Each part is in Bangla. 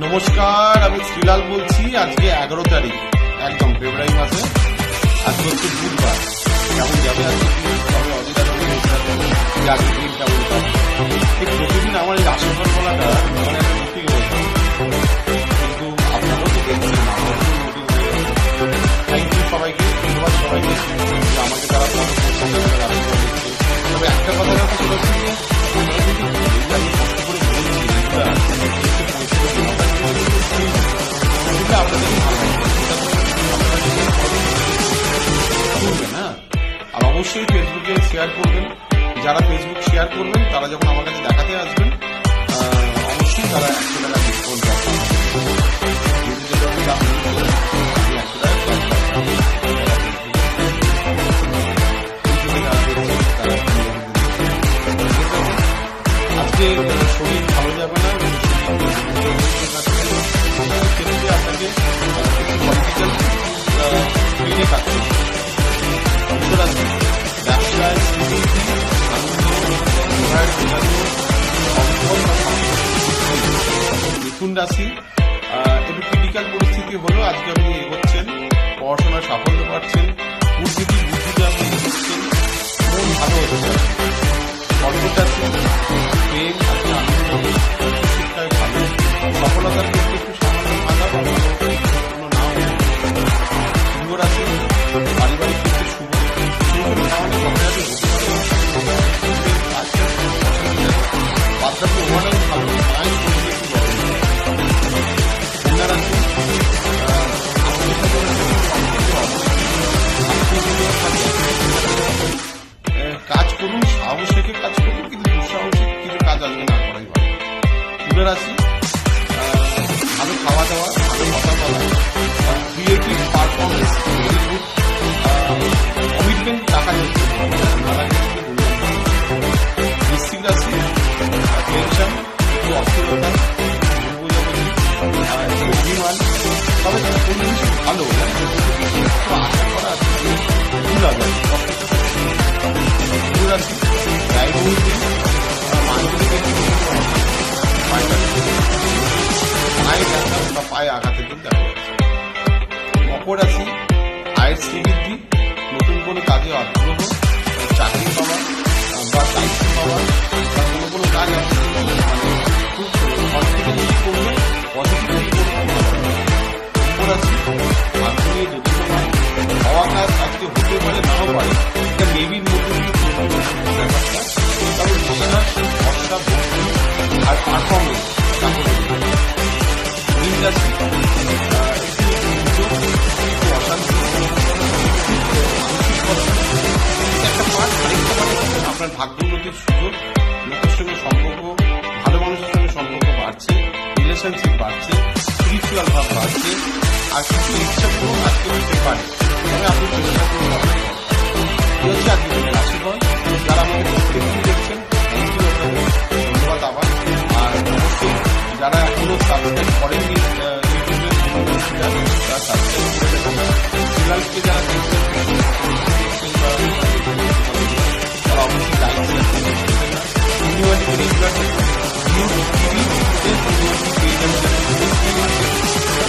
নমস্কার, আমি শ্রীলাল বলছি। আজকে 11 তারিখ, একদম ফেব্রুয়ারি মাসে। আজকে হচ্ছে বুধবার। কেমন যাবে আজকে দিন কেমন যাবে? ঠিক প্রতিদিন আমার এই রাশিফল বলাটা মানে একটা রুটিন হয়ে যায়, কিন্তু আপনারাও তো দেখছেন, থ্যাংক ইউ সবাইকে, ধন্যবাদ সবাইকে আমাকে তারা ফলো করছে, রাশিফল দিচ্ছে। তবে একটা কথা কথা সেটা হচ্ছে যে আমি কষ্ট করে বলছি না। আর অবশ্যই ফেসবুকে শেয়ার করবেন। যারা ফেসবুক শেয়ার করবেন তারা যখন আমার কাছে দেখাতে আসবেন অবশ্যই তারা 100 টাকা ডিসকাউন্ট পাবেন। আজকে শরীর ভালো যাবে না, ক্ষেত্রে আপনাকে পলিটিক্যাল ফিল্ডে কাজ করতে হবে। ব্যবসায় মিথুন রাশি একটু ক্রিটিক্যাল পরিস্থিতি হলো। আজকে আপনি এগোচ্ছেন, পড়াশোনায় সাফল্য পাচ্ছেন, বুদ্ধিটি বুদ্ধিতে আপনি এগোচ্ছেন, মন ভালো হচ্ছে। কর্কট রাশি প্রেম আজকে আনন্দ, শিক্ষায় ভালো, সফলতার ক্ষেত্রে একটু সামান্য বাধা বা কোনো নাও। সিংহ রাশি পারিবারিক ক্ষেত্রে শুভ, বাদবাকি ওভারঅল ভালো। কন্যা রাশি কাজ করুন, সাহস রেখে কাজ করুন, কিন্তু দুঃসাহসিক কিছু কাজ আজকে না করাই ভালো। তুলা রাশি ভালো খাওয়া দাওয়া, ভালো কথা বলা, creative performance, very good, commitment টাকা যাচ্ছে। বৃশ্চিক রাশি টেনশন, একটু অস্থিরতা, অভিমান, তবে কোন জিনিস ভালো আশা করা ভুল হবে। রাশি ব্যয়বহুল, পায়ে ব্যথা বা পায়ে আঘাতের দিন দেখা যাচ্ছে। মকর রাশি আয়ের শ্রীবৃদ্ধি, নতুন কোনো কাজে আগ্রহ, চাকরি পাওয়া বা দায়িত্ব পাওয়া বা কোনো কাজ আপনি মানে খুব কনফিডেন্সলি করবেন, পজিটিভলি করবেন। কুম্ভ রাশি আগ্রহী জ্যোতিষমান, হওয়া কাজ আজকে হতে পারে নাও পারে, এটা মেবির মধ্যে ব্যাপারটা। তবে বিশ্বাস, ভরসা, ভক্তি আর পারফরমেন্স তাকে মীন রাশি অশান্তি, একটা পার্ট আরেকটা পার্ট আপনার ভাগ্যোন্নতির সুযোগ, লোকের সঙ্গে সম্পর্ক, ভালো মানুষের সঙ্গে সম্পর্ক বাড়ছে, রিলেশনশিপ বাড়ছে, স্পিরিচুয়াল ভাব বাড়ছে, আর কিছু ইচ্ছাগুলো আজকে হতে পারে। তবে আপনি চেষ্টা করুন। হচ্ছে আজকে রাশিফল। যারা আমাকে প্রত্যেকদিন দেখছেন থ্যাংক ইউ, ধন্যবাদ আবার। আর অবশ্যই যারা এখনো সাবস্ক্রাইব করেননি ইউটিউবে তারা সাবস্ক্রাইব করে দেবেন। শ্রীলালকে যারা দেখছেন তারা অবশ্যই লাইক শেয়ার করবেন। পূর্ণিমাটিকে রেগুলার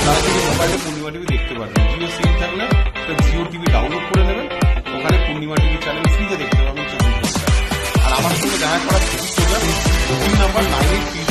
তারা যদি মোবাইলে পূর্ণিমা টিভি দেখতে পারবেন। জিও সিম থাকলে জিও টিভি ডাউনলোড করে নেবেন, ওখানে পূর্ণিমা টিভি চ্যানেল ফ্রিতে দেখতে পাবেন 24 ঘন্টা। আর আমার সঙ্গে দেখা করার খুবই সোজা, বুকিং নাম্বার 98